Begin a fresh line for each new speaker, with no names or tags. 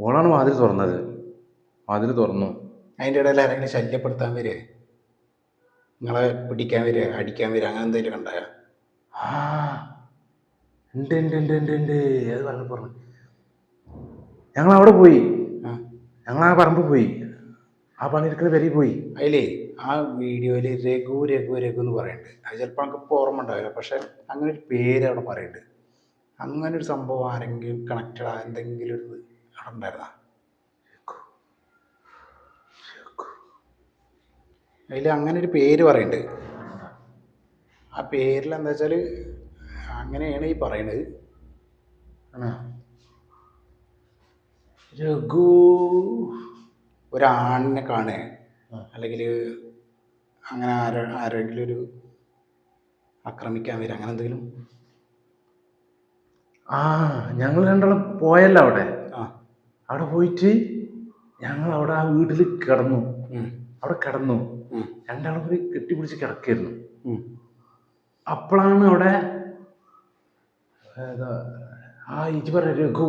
ഓളാണ് വാതിൽ തുറന്നത്. വാതിൽ തുറന്നു.
അതിൻ്റെ ഇടയിൽ ആരെങ്കിലും ശല്യപ്പെടുത്താൻ വരിക, നിങ്ങളെ പിടിക്കാൻ വരിക, അടിക്കാൻ വരിക, അങ്ങനെ എന്തെങ്കിലും കണ്ടായോ?
ആ ഉണ്ട് ഉണ്ട് ഉണ്ട് ഉണ്ട് ഉണ്ട്. അത് പറഞ്ഞു. ഞങ്ങൾ അവിടെ പോയി. ഞങ്ങൾ ആ പറമ്പ് പോയി, ആ പണിയെടുക്കുന്ന പെരയിൽ പോയി.
അതിലേ ആ വീഡിയോയിൽ രഘു രഘു രഘു എന്ന് പറയുന്നുണ്ട്. അത് ചിലപ്പോൾ നമുക്ക് ഇപ്പോൾ ഓർമ്മ ഉണ്ടാവില്ല, പക്ഷെ അങ്ങനെ ഒരു പേര് അവിടെ പറയുന്നുണ്ട്. അങ്ങനെ ഒരു സംഭവം ആരെങ്കിലും കണക്റ്റഡ് എന്തെങ്കിലും ഒരു അവിടെ ഉണ്ടായിരുന്ന അതിൽ അങ്ങനെ ഒരു പേര് പറയുന്നുണ്ട്. ആ പേരിൽ എന്താ വെച്ചാൽ അങ്ങനെയാണ് ഈ പറയണത്.
രഘു
ഒരാണിനെ കാണുക, അല്ലെങ്കിൽ അങ്ങനെ ആരെങ്കിലും ഒരു ആക്രമിക്കാൻ വരിക, അങ്ങനെ എന്തെങ്കിലും.
ഞങ്ങൾ രണ്ടാളും പോയല്ലോ അവിടെ. അവിടെ പോയിട്ട് ഞങ്ങൾ അവിടെ ആ വീട്ടിൽ കിടന്നു. അവിടെ കിടന്നു, രണ്ടാളും കൂടി കെട്ടിപ്പിടിച്ച് കിടക്കായിരുന്നു. അപ്പോഴാണ് അവിടെ ഇജ്ജ് പറഞ്ഞ രഘു